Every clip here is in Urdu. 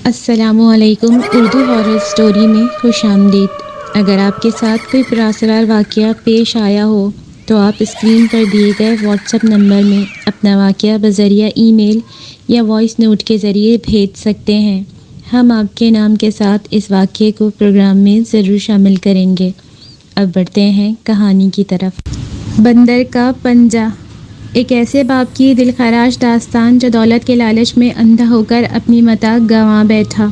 السلام علیکم، اردو ہارر سٹوری میں خوش آمدید۔ اگر آپ کے ساتھ کوئی پراسرار واقعہ پیش آیا ہو تو آپ اسکرین پر دیے گئے واٹس ایپ نمبر میں اپنا واقعہ بذریعہ ای میل یا وائس نوٹ کے ذریعے بھیج سکتے ہیں۔ ہم آپ کے نام کے ساتھ اس واقعے کو پروگرام میں ضرور شامل کریں گے۔ اب بڑھتے ہیں کہانی کی طرف۔ بندر کا پنجہ۔ ایک ایسے باپ کی دلخراش داستان جو دولت کے لالچ میں اندھا ہو کر اپنی متاع گنوا بیٹھا۔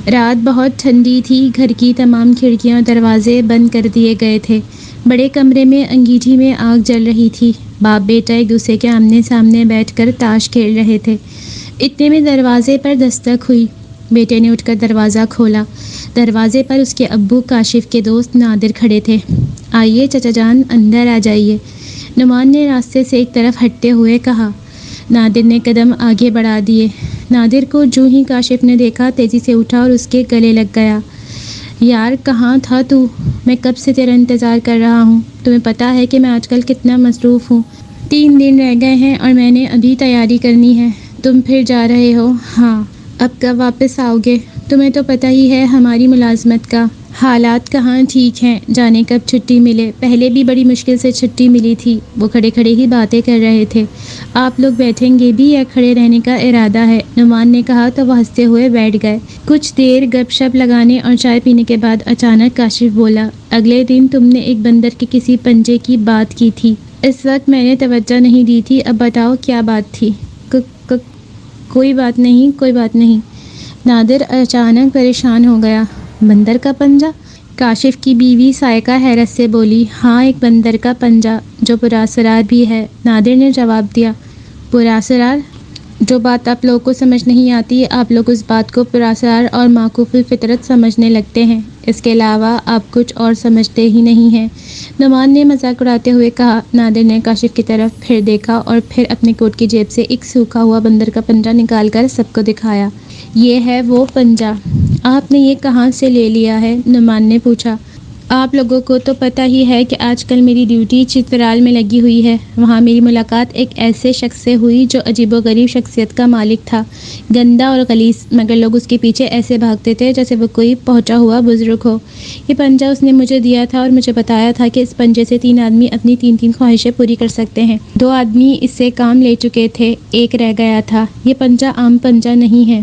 رات بہت ٹھنڈی تھی، گھر کی تمام کھڑکیاں اور دروازے بند کر دیے گئے تھے۔ بڑے کمرے میں انگیٹھی میں آگ جل رہی تھی۔ باپ بیٹا ایک دوسرے کے آمنے سامنے بیٹھ کر تاش کھیل رہے تھے۔ اتنے میں دروازے پر دستک ہوئی۔ بیٹے نے اٹھ کر دروازہ کھولا۔ دروازے پر اس کے ابو کاشف کے دوست نادر کھڑے تھے۔ آئیے چچا جان، اندر آ جائیے، نعمان نے راستے سے ایک طرف ہٹتے ہوئے کہا۔ نادر نے قدم آگے بڑھا دیے۔ نادر کو جو ہی کاشف نے دیکھا تیزی سے اٹھا اور اس کے گلے لگ گیا۔ یار کہاں تھا تو؟ میں کب سے تیرا انتظار کر رہا ہوں۔ تمہیں پتہ ہے کہ میں آج کل کتنا مصروف ہوں۔ 3 دن رہ گئے ہیں اور میں نے ابھی تیاری کرنی ہے۔ تم پھر جا رہے ہو؟ ہاں۔ اب کب واپس آؤ گے؟ تمہیں تو پتہ ہی ہے ہماری ملازمت کا۔ حالات کہاں ٹھیک ہیں، جانے کب چھٹی ملے۔ پہلے بھی بڑی مشکل سے چھٹی ملی تھی۔ وہ کھڑے کھڑے ہی باتیں کر رہے تھے۔ آپ لوگ بیٹھیں گے بھی یا کھڑے رہنے کا ارادہ ہے؟ نعمان نے کہا تو وہ ہنستے ہوئے بیٹھ گئے۔ کچھ دیر گپ شپ لگانے اور چائے پینے کے بعد اچانک کاشف بولا، اگلے دن تم نے ایک بندر کے کسی پنجے کی بات کی تھی۔ اس وقت میں نے توجہ نہیں دی تھی، اب بتاؤ کیا بات تھی؟ کوئی بات نہیں۔ نادر اچانک پریشان ہو گیا۔ بندر کا پنجہ؟ کاشف کی بیوی سائقہ حیرت سے بولی۔ ہاں، ایک بندر کا پنجہ جو پراسرار بھی ہے، نادر نے جواب دیا۔ پراسرار؟ جو بات آپ لوگوں کو سمجھ نہیں آتی، آپ لوگ اس بات کو پراسرار اور معکوف الفطرت سمجھنے لگتے ہیں۔ اس کے علاوہ آپ کچھ اور سمجھتے ہی نہیں ہیں، نعمان نے مذاق اڑاتے ہوئے کہا۔ نادر نے کاشف کی طرف پھر دیکھا اور پھر اپنے کوٹ کی جیب سے ایک سوکھا ہوا بندر کا پنجہ نکال کر سب کو دکھایا۔ یہ ہے وہ پنجہ۔ آپ نے یہ کہاں سے لے لیا ہے؟ نعمان نے پوچھا۔ آپ لوگوں کو تو پتہ ہی ہے کہ آج کل میری ڈیوٹی چترال میں لگی ہوئی ہے۔ وہاں میری ملاقات ایک ایسے شخص سے ہوئی جو عجیب و غریب شخصیت کا مالک تھا، گندا اور غلیظ، مگر لوگ اس کے پیچھے ایسے بھاگتے تھے جیسے وہ کوئی پہنچا ہوا بزرگ ہو۔ یہ پنجہ اس نے مجھے دیا تھا اور مجھے بتایا تھا کہ اس پنجے سے 3 آدمی اپنی 3 خواہشیں پوری کر سکتے ہیں۔ 2 آدمی اس سے کام لے چکے تھے، ایک رہ گیا تھا۔ یہ پنجہ عام پنجہ نہیں ہے۔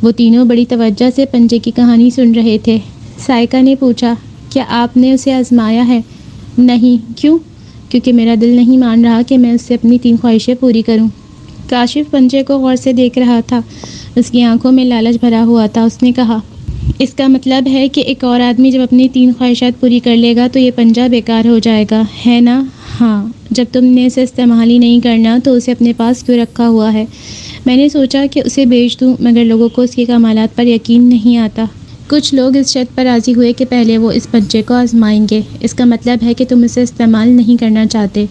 وہ تینوں بڑی توجہ سے پنجے کی کہانی سن رہے تھے۔ سائقہ نے پوچھا، کیا آپ نے اسے آزمایا ہے؟ نہیں۔ کیوں؟ کیونکہ میرا دل نہیں مان رہا کہ میں اس سے اپنی 3 خواہشیں پوری کروں۔ کاشف پنجے کو غور سے دیکھ رہا تھا۔ اس کی آنکھوں میں لالچ بھرا ہوا تھا۔ اس نے کہا، اس کا مطلب ہے کہ ایک اور آدمی جب اپنی 3 خواہشات پوری کر لے گا تو یہ پنجہ بیکار ہو جائے گا، ہے نا؟ ہاں۔ جب تم نے اسے استعمال ہی نہیں کرنا تو اسے اپنے پاس کیوں رکھا ہوا ہے؟ میں نے سوچا کہ اسے بیچ دوں، مگر لوگوں کو اس کے کمالات پر یقین نہیں آتا۔ کچھ لوگ اس شرط پر راضی ہوئے کہ پہلے وہ اس پنجے کو آزمائیں گے۔ اس کا مطلب ہے کہ تم اسے استعمال نہیں کرنا چاہتے۔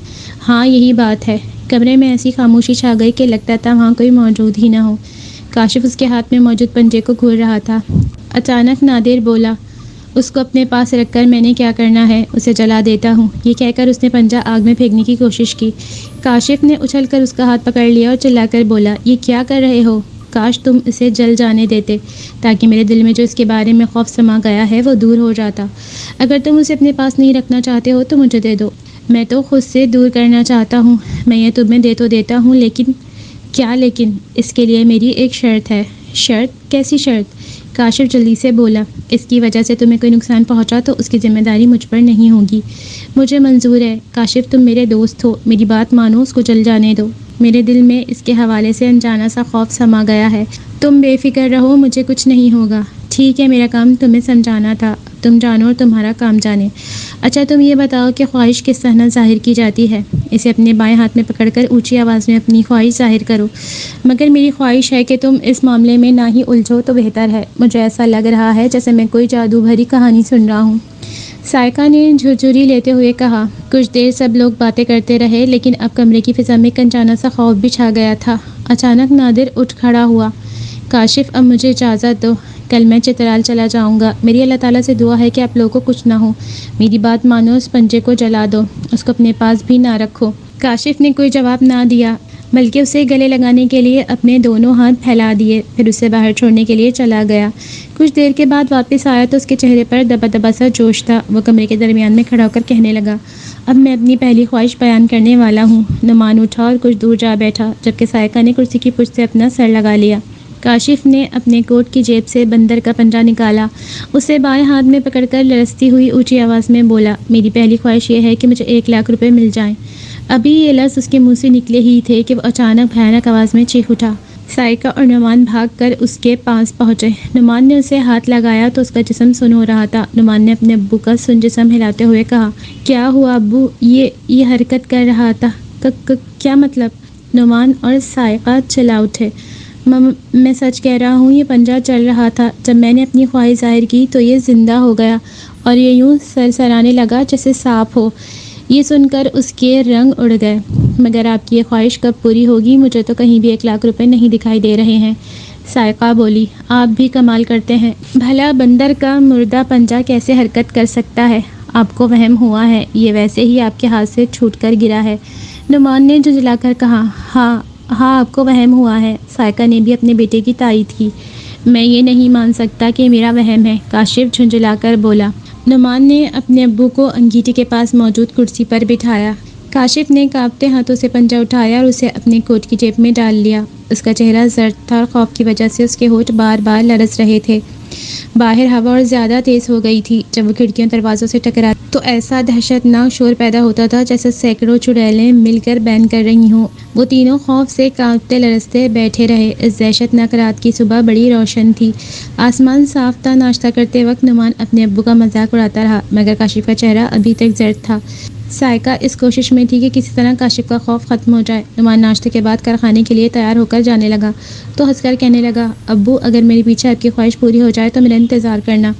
ہاں، یہی بات ہے۔ کمرے میں ایسی خاموشی چھا گئی کہ لگتا تھا وہاں کوئی موجود ہی نہ ہو۔ کاشف اس کے ہاتھ میں موجود پنجے کو گھور رہا تھا۔ اچانک نادر بولا، اس کو اپنے پاس رکھ کر میں نے کیا کرنا ہے؟ اسے جلا دیتا ہوں۔ یہ کہہ کر اس نے پنجہ آگ میں پھینکنے کی کوشش کی۔ کاشف نے اچھل کر اس کا ہاتھ پکڑ لیا اور چلا کر بولا، یہ کیا کر رہے ہو؟ کاش تم اسے جل جانے دیتے تاکہ میرے دل میں جو اس کے بارے میں خوف سما گیا ہے وہ دور ہو جاتا۔ اگر تم اسے اپنے پاس نہیں رکھنا چاہتے ہو تو مجھے دے دو۔ میں تو خود سے دور کرنا چاہتا ہوں۔ میں یہ تمہیں دے تو دیتا ہوں، لیکن کیا لیکن؟ اس کے لیے میری ایک شرط ہے۔ شرط؟ کیسی شرط؟ کاشف جلدی سے بولا، اس کی وجہ سے تمہیں کوئی نقصان پہنچا تو اس کی ذمہ داری مجھ پر نہیں ہوگی۔ مجھے منظور ہے۔ کاشف تم میرے دوست ہو، میری بات مانو، اس کو جل جانے دو۔ میرے دل میں اس کے حوالے سے انجانا سا خوف سما گیا ہے۔ تم بے فکر رہو، مجھے کچھ نہیں ہوگا۔ ٹھیک ہے، میرا کام تمہیں سمجھانا تھا، تم جانو اور تمہارا کام جانے۔ اچھا تم یہ بتاؤ کہ خواہش کس طرح ظاہر کی جاتی ہے؟ اسے اپنے بائیں ہاتھ میں پکڑ کر اونچی آواز میں اپنی خواہش ظاہر کرو۔ مگر میری خواہش ہے کہ تم اس معاملے میں نہ ہی الجھو تو بہتر ہے۔ مجھے ایسا لگ رہا ہے جیسے میں کوئی جادو بھری کہانی سن رہا ہوں۔ سائقہ نے جھرجھری لیتے ہوئے کہا۔ کچھ دیر سب لوگ باتیں کرتے رہے، لیکن اب کمرے کی فضا میں انجانا سا خوف بھی چھا گیا تھا۔ اچانک نادر اٹھ کھڑا ہوا۔ کاشف اب مجھے اجازت دو، کل میں چترال چلا جاؤں گا۔ میری اللہ تعالیٰ سے دعا ہے کہ آپ لوگوں کو کچھ نہ ہو۔ میری بات مانو، اس پنجے کو جلا دو، اس کو اپنے پاس بھی نہ رکھو۔ کاشف نے کوئی جواب نہ دیا۔ بلکہ اسے گلے لگانے کے لیے اپنے دونوں ہاتھ پھیلا دیے، پھر اسے باہر چھوڑنے کے لیے چلا گیا۔ کچھ دیر کے بعد واپس آیا تو اس کے چہرے پر دبا دبا سا جوش تھا۔ وہ کمرے کے درمیان میں کھڑا ہو کر کہنے لگا، اب میں اپنی پہلی خواہش بیان کرنے والا ہوں۔ نعمان اٹھا اور کچھ دور جا بیٹھا، جبکہ سائقہ نے کرسی کی پشت سے اپنا سر لگا لیا۔ کاشف نے اپنے کوٹ کی جیب سے بندر کا پنجہ نکالا، اسے بائیں ہاتھ میں پکڑ کر لرزتی ہوئی اونچی آواز میں بولا، میری پہلی خواہش یہ ہے کہ مجھے 1,00,000 روپے مل جائیں۔ ابھی یہ لفظ اس کے منہ سے نکلے ہی تھے کہ وہ اچانک بھیانک آواز میں چیخ اٹھا۔ سائقہ اور نعمان بھاگ کر اس کے پاس پہنچے۔ نعمان نے اسے ہاتھ لگایا تو اس کا جسم سن ہو رہا تھا۔ نعمان نے اپنے ابو کا سن جسم ہلاتے ہوئے کہا، کیا ہوا ابو؟ یہ حرکت کر رہا تھا، کیا مطلب؟ نعمان اور سائقہ چلا اٹھے۔ میں سچ کہہ رہا ہوں، یہ پنجہ چل رہا تھا۔ جب میں نے اپنی خواہش ظاہر کی تو یہ زندہ ہو گیا اور یہ یوں سرسرانے لگا جیسے سانپ ہو۔ یہ سن کر اس کے رنگ اڑ گئے۔ مگر آپ کی یہ خواہش کب پوری ہوگی؟ مجھے تو کہیں بھی 1,00,000 روپے نہیں دکھائی دے رہے ہیں۔ سائقہ بولی، آپ بھی کمال کرتے ہیں، بھلا بندر کا مردہ پنجہ کیسے حرکت کر سکتا ہے؟ آپ کو وہم ہوا ہے، یہ ویسے ہی آپ کے ہاتھ سے چھوٹ کر گرا ہے۔ نعمان نے جھنجھلا کر کہا، ہاں آپ کو وہم ہوا ہے۔ سائقہ نے بھی اپنے بیٹے کی تائید کی۔ میں یہ نہیں مان سکتا کہ میرا وہم ہے، کاشف جھنجھلا کر بولا۔ نعمان نے اپنے ابو کو انگیٹھی کے پاس موجود کرسی پر بٹھایا۔ کاشف نے کانپتے ہاتھوں سے پنجہ اٹھایا اور اسے اپنے کوٹ کی جیب میں ڈال لیا۔ اس کا چہرہ زرد تھا اور خوف کی وجہ سے اس کے ہونٹ بار بار لرز رہے تھے۔ باہر ہوا اور زیادہ تیز ہو گئی تھی۔ جب وہ کھڑکیوں دروازوں سے ٹکرا تو ایسا دہشت ناک شور پیدا ہوتا تھا جیسے سینکڑوں چڑیلیں مل کر بین کر رہی ہوں۔ وہ تینوں خوف سے کانپتے لرزتے بیٹھے رہے۔ اس دہشت ناک رات کی صبح بڑی روشن تھی، آسمان صاف تھا۔ ناشتہ کرتے وقت نعمان اپنے ابو کا مذاق اڑاتا رہا، مگر کاشف کا چہرہ ابھی تک زرد تھا۔ سائقہ اس کوشش میں تھی کہ کسی طرح کاشف کا خوف ختم ہو جائے۔ نعمان ناشتے کے بعد کارخانے کے لیے تیار ہو کر جانے لگا تو ہنس کر کہنے لگا، ابو اگر میرے پیچھے آپ کی خواہش پوری ہو جائے تو میرا انتظار کرنا۔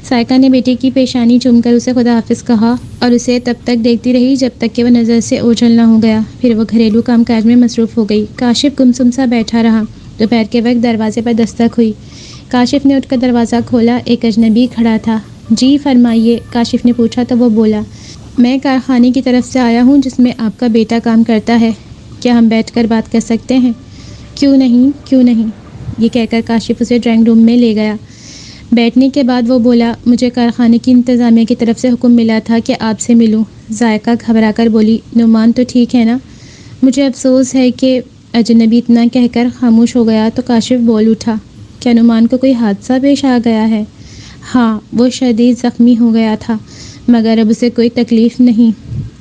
سائقہ نے بیٹے کی پیشانی چوم کر اسے خدا حافظ کہا اور اسے تب تک دیکھتی رہی جب تک کہ وہ نظر سے اوجھل نہ ہو گیا۔ پھر وہ گھریلو کام کاج میں مصروف ہو گئی۔ کاشف گمسم سا بیٹھا رہا۔ دوپہر کے وقت دروازے پر دستک ہوئی۔ کاشف نے اٹھ کر دروازہ کھولا۔ ایک اجنبی کھڑا تھا۔ جی فرمائیے، کاشف نے پوچھا تو وہ بولا، میں کارخانے کی طرف سے آیا ہوں جس میں آپ کا بیٹا کام کرتا ہے، کیا ہم بیٹھ کر بات کر سکتے ہیں؟ کیوں نہیں، یہ کہہ کر کاشف اسے ڈرائنگ روم میں لے گیا۔ بیٹھنے کے بعد وہ بولا، مجھے کارخانے کی انتظامیہ کی طرف سے حکم ملا تھا کہ آپ سے ملوں۔ ذائقہ گھبرا کر بولی، نعمان تو ٹھیک ہے نا؟ مجھے افسوس ہے کہ اجنبی اتنا کہہ کر خاموش ہو گیا تو کاشف بول اٹھا، کیا نعمان کو کوئی حادثہ پیش آ گیا ہے؟ ہاں، وہ شدید زخمی ہو گیا تھا، مگر اب اسے کوئی تکلیف نہیں۔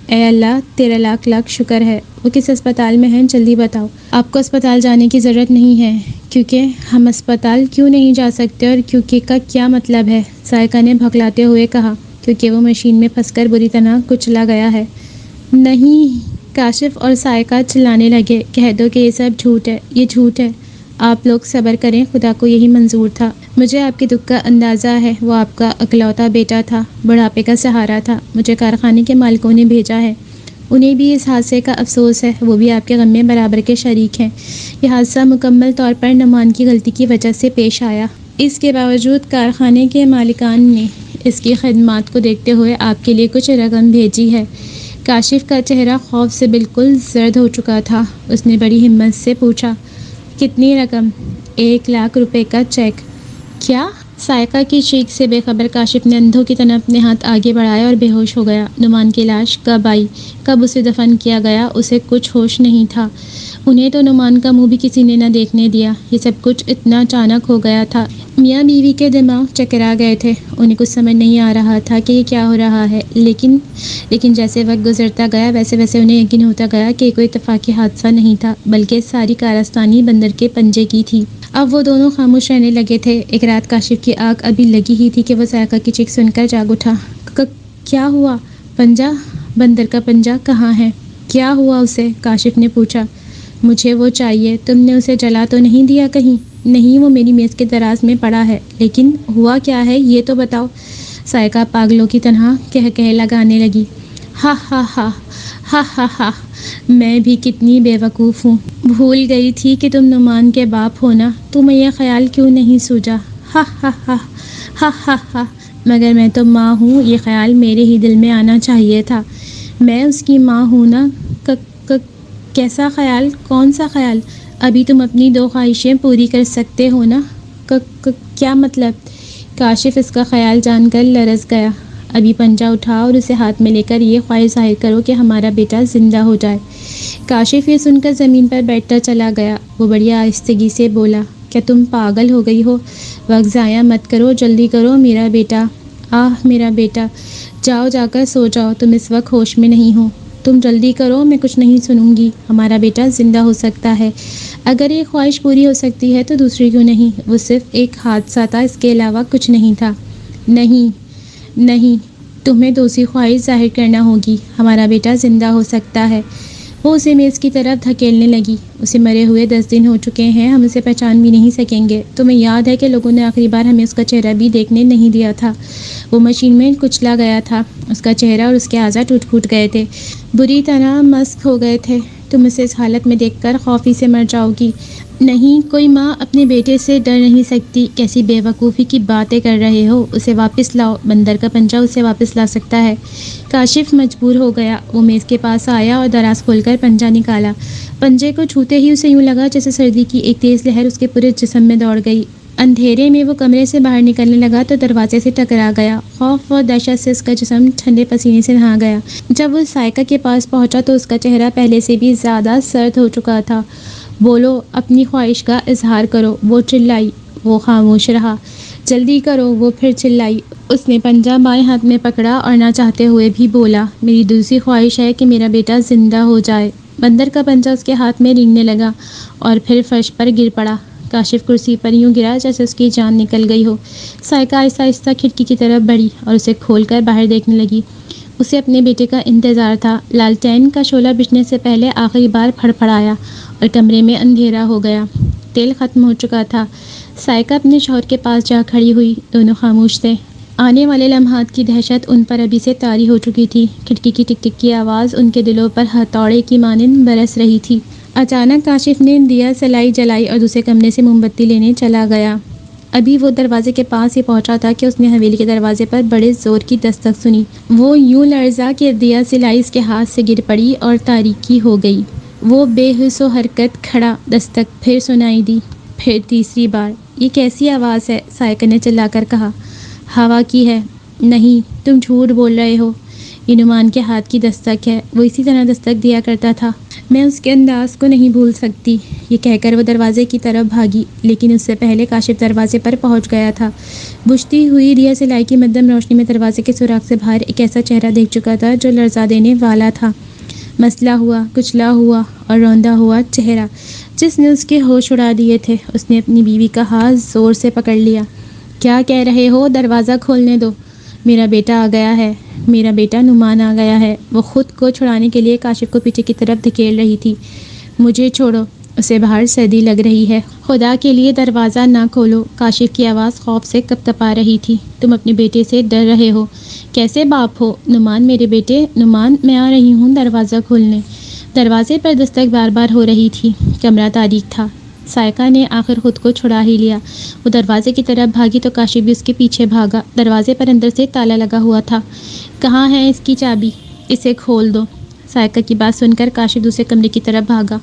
اے اللہ، تیرا لاکھ لاکھ شکر ہے۔ وہ کس اسپتال میں ہیں؟ جلدی بتاؤ۔ آپ کو اسپتال جانے کی ضرورت نہیں ہے۔ کیونکہ ہم اسپتال کیوں نہیں جا سکتے اور کیونکہ کا کیا مطلب ہے؟ ذائقہ نے بھکلاتے ہوئے کہا، کیونکہ وہ مشین میں پھنس کر بری طرح کچلا گیا ہے۔ نہیں، کاشف اور ذائقہ چلانے لگے، کہہ دو کہ یہ سب جھوٹ ہے، یہ جھوٹ ہے۔ آپ لوگ صبر کریں، خدا کو یہی منظور تھا۔ مجھے آپ کے دکھ کا اندازہ ہے، وہ آپ کا اکلوتا بیٹا تھا، بڑھاپے کا سہارا تھا۔ مجھے کارخانے کے مالکوں نے بھیجا ہے، انہیں بھی اس حادثے کا افسوس ہے، وہ بھی آپ کے غم میں برابر کے شریک ہیں۔ یہ حادثہ مکمل طور پر نعمان کی غلطی کی وجہ سے پیش آیا۔ اس کے باوجود کارخانے کے مالکان نے اس کی خدمات کو دیکھتے ہوئے آپ کے لیے کچھ رقم بھیجی ہے۔ کاشف کا چہرہ خوف سے بالکل زرد ہو چکا تھا۔ اس نے بڑی ہمت سے پوچھا، کتنی رقم؟ 1,00,000 روپے کا چیک۔ کیا؟ ذائقہ کی چیخ سے بے خبر کاشف نے اندھوں کی طرح اپنے ہاتھ آگے بڑھائے اور بے ہوش ہو گیا۔ نعمان کی لاش کب آئی، کب اسے دفن کیا گیا، اسے کچھ ہوش نہیں تھا۔ انہیں تو نعمان کا منہ بھی کسی نے نہ دیکھنے دیا۔ یہ سب کچھ اتنا اچانک ہو گیا تھا، میاں بیوی کے دماغ چکرا گئے تھے۔ انہیں کچھ سمجھ نہیں آ رہا تھا کہ یہ کیا ہو رہا ہے، لیکن جیسے وقت گزرتا گیا ویسے ویسے انہیں یقین ہوتا گیا کہ یہ کوئی اتفاقی حادثہ نہیں تھا، بلکہ ساری کارستانی بندر کے پنجے کی تھی۔ اب وہ دونوں خاموش رہنے لگے تھے۔ ایک رات کاشف کی آنکھ ابھی لگی ہی تھی کہ وہ ذائقہ کی چیخ سن کر جاگ اٹھا۔ کیا ہوا؟ پنجہ؟ بندر کا پنجہ کہاں ہے؟ کیا ہوا اسے؟ کاشف نے پوچھا۔ مجھے وہ چاہیے، تم نے اسے جلا تو نہیں دیا کہیں؟ نہیں، وہ میری میز کے دراز میں پڑا ہے۔ لیکن ہوا کیا ہے یہ تو بتاؤ۔ ذائقہ پاگلوں کی طرح کہہ لگانے لگی، ہا ہا ہا ہا ہا ہا، میں بھی کتنی بے وقوف ہوں، بھول گئی تھی کہ تم نعمان کے باپ ہو نا، تمہیں یہ خیال کیوں نہیں سوجا؟ ہا ہا ہا ہا ہا ہا، مگر میں تو ماں ہوں، یہ خیال میرے ہی دل میں آنا چاہیے تھا، میں اس کی ماں ہوں نا۔ کیسا خیال؟ کون سا خیال؟ ابھی تم اپنی 2 خواہشیں پوری کر سکتے ہو نا؟ کیا مطلب؟ کاشف اس کا خیال جان کر لرز گیا۔ ابھی پنجہ اٹھا اور اسے ہاتھ میں لے کر یہ خواہش ظاہر کرو کہ ہمارا بیٹا زندہ ہو جائے۔ کاشف یہ سن کر زمین پر بیٹھتا چلا گیا۔ وہ بڑی آہستگی سے بولا، کیا تم پاگل ہو گئی ہو؟ وقت ضائع مت کرو، جلدی کرو میرا بیٹا، آہ میرا بیٹا، جاؤ جا کر سو جاؤ، تم اس وقت ہوش میں نہیں ہو، تم جلدی کرو، میں کچھ نہیں سنوں گی، ہمارا بیٹا زندہ ہو سکتا ہے۔ اگر ایک خواہش پوری ہو سکتی ہے تو دوسری کیوں نہیں؟ وہ صرف ایک حادثہ تھا، اس کے علاوہ کچھ نہیں تھا۔ نہیں، تمہیں دوسری خواہش ظاہر کرنا ہوگی، ہمارا بیٹا زندہ ہو سکتا ہے۔ وہ اسے میز کی طرف دھکیلنے لگی۔ اسے مرے ہوئے 10 دن ہو چکے ہیں، ہم اسے پہچان بھی نہیں سکیں گے۔ تمہیں یاد ہے کہ لوگوں نے آخری بار ہمیں اس کا چہرہ بھی دیکھنے نہیں دیا تھا۔ وہ مشین میں کچلا گیا تھا، اس کا چہرہ اور اس کے اعضاء ٹوٹ پھوٹ گئے تھے، بری طرح مسخ ہو گئے تھے۔ تم اسے اس حالت میں دیکھ کر خوفی سے مر جاؤ گی۔ نہیں، کوئی ماں اپنے بیٹے سے ڈر نہیں سکتی۔ کیسی بے وقوفی کی باتیں کر رہے ہو؟ اسے واپس لاؤ، بندر کا پنجہ اسے واپس لا سکتا ہے۔ کاشف مجبور ہو گیا۔ وہ میز کے پاس آیا اور دراز کھول کر پنجہ نکالا۔ پنجے کو چھوتے ہی اسے یوں لگا جیسے سردی کی ایک تیز لہر اس کے پورے جسم میں دوڑ گئی۔ اندھیرے میں وہ کمرے سے باہر نکلنے لگا تو دروازے سے ٹکرا گیا۔ خوف اور دہشت سے اس کا جسم ٹھنڈے پسینے سے نہا گیا۔ جب وہ سائیکا کے پاس پہنچا تو اس کا چہرہ پہلے سے بھی زیادہ سرد ہو چکا تھا۔ بولو، اپنی خواہش کا اظہار کرو، وہ چلائی۔ وہ خاموش رہا۔ جلدی کرو، وہ پھر چلائی۔ اس نے پنجہ بائیں ہاتھ میں پکڑا اور نہ چاہتے ہوئے بھی بولا، میری دوسری خواہش ہے کہ میرا بیٹا زندہ ہو جائے۔ بندر کا پنجہ اس کے ہاتھ میں رینگنے لگا اور پھر فرش پر گر پڑا۔ کاشف کرسی پر یوں گرا جیسے اس کی جان نکل گئی ہو۔ سائیکا آہستہ آہستہ کھڑکی کی طرف بڑھی اور اسے کھول کر باہر دیکھنے لگی۔ اسے اپنے بیٹے کا انتظار تھا۔ لالٹین کا شعلہ بجھنے سے پہلے آخری بار پھڑپھڑایا اور کمرے میں اندھیرا ہو گیا۔ تیل ختم ہو چکا تھا۔ سائیکا اپنے شوہر کے پاس جا کھڑی ہوئی۔ دونوں خاموش تھے۔ آنے والے لمحات کی دہشت ان پر ابھی سے طاری ہو چکی تھی۔ کھڑکی کی ٹک ٹک کی آواز ان کے دلوں پر ہتھوڑے کی مانند برس رہی تھی۔ اچانک کاشف نے دیا سلائی جلائی اور دوسرے کمرے سے موم بتی لینے چلا گیا۔ ابھی وہ دروازے کے پاس ہی پہنچا تھا کہ اس نے حویلی کے دروازے پر بڑے زور کی دستک سنی۔ وہ یوں لرزا کہ دیا سلائی اس کے ہاتھ سے گر پڑی اور تاریکی ہو گئی۔ وہ بے حس و حرکت کھڑا۔ دستک پھر سنائی دی، پھر تیسری بار۔ یہ کیسی آواز ہے؟ سائیکا نے چلا کر کہا۔ ہوا کی ہے۔ نہیں، تم جھوٹ بول رہے ہو، یہ نعمان کے ہاتھ کی دستک ہے، وہ اسی طرح دستک دیا کرتا تھا، میں اس کے انداز کو نہیں بھول سکتی۔ یہ کہہ کر وہ دروازے کی طرف بھاگی، لیکن اس سے پہلے کاشف دروازے پر پہنچ گیا تھا۔ بجھتی ہوئی دیا سلائی کی مدھم روشنی میں دروازے کے سوراخ سے باہر ایک ایسا چہرہ دیکھ چکا تھا جو لرزا دینے والا تھا۔ مسلا ہوا، کچلا ہوا اور روندا ہوا چہرہ جس نے اس کے ہوش اڑا دیے تھے۔ اس نے اپنی بیوی کا ہاتھ زور سے پکڑ لیا۔ کیا کہہ رہے ہو؟ دروازہ کھولنے دو، میرا بیٹا آ گیا ہے، میرا بیٹا نعمان آ گیا ہے۔ وہ خود کو چھڑانے کے لیے کاشف کو پیچھے کی طرف دھکیل رہی تھی۔ مجھے چھوڑو، اسے باہر سردی لگ رہی ہے، خدا کے لیے دروازہ نہ کھولو۔ کاشف کی آواز خوف سے کپکپا رہی تھی۔ تم اپنے بیٹے سے ڈر رہے ہو، کیسے باپ ہو؟ نعمان میرے بیٹے، نعمان میں آ رہی ہوں دروازہ کھولنے۔ دروازے پر دستک بار بار ہو رہی تھی۔ کمرہ تاریک تھا۔ سائیکا نے آخر خود کو چھڑا ہی لیا۔ وہ دروازے کی طرف بھاگی تو کاشف بھی اس کے پیچھے بھاگا۔ دروازے پر اندر سے تالا لگا ہوا تھا۔ کہاں ہے اس کی چابی؟ اسے کھول دو۔ سائیکا کی بات سن کر کاشف دوسرے کمرے کی طرف بھاگا۔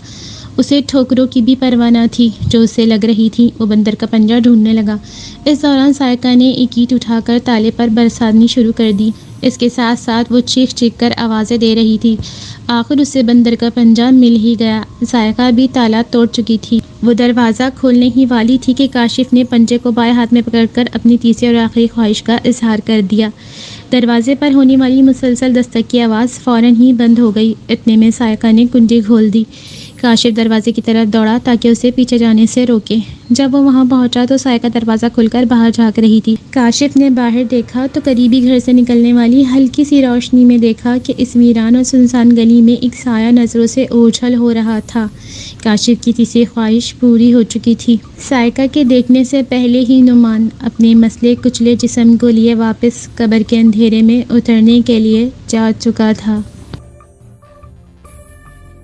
اسے ٹھوکروں کی بھی پرواہ نہ تھی جو اسے لگ رہی تھی۔ وہ بندر کا پنجہ ڈھونڈنے لگا۔ اس دوران سائیکا نے ایک اینٹ اٹھا کر تالے پر برسانی شروع کر دی۔ اس کے ساتھ ساتھ وہ چیخ چیخ کر آوازیں دے رہی تھی۔ آخر اسے بندر کا پنجہ مل ہی گیا۔ سائیکا بھی تالا توڑ چکی تھی۔ وہ دروازہ کھولنے ہی والی تھی کہ کاشف نے پنجے کو بائیں ہاتھ میں پکڑ کر اپنی تیسری اور آخری خواہش کا اظہار کر دیا۔ دروازے پر ہونے والی مسلسل دستک کی آواز فوراً ہی بند ہو گئی۔ اتنے میں سائیکا نے کنجی کھول دی۔ کاشف دروازے کی طرف دوڑا تاکہ اسے پیچھے جانے سے روکے۔ جب وہ وہاں پہنچا تو سائیکا دروازہ کھول کر باہر جھانک رہی تھی۔ کاشف نے باہر دیکھا تو قریبی گھر سے نکلنے والی ہلکی سی روشنی میں دیکھا کہ اس ویران اور سنسان گلی میں ایک سایہ نظروں سے اوجھل ہو رہا تھا۔ کاشف کی تیسری خواہش پوری ہو چکی تھی۔ سائیکا کے دیکھنے سے پہلے ہی نعمان اپنے مسلے کچلے جسم کو لیے واپس قبر کے اندھیرے میں اترنے کے لیے جا چکا تھا۔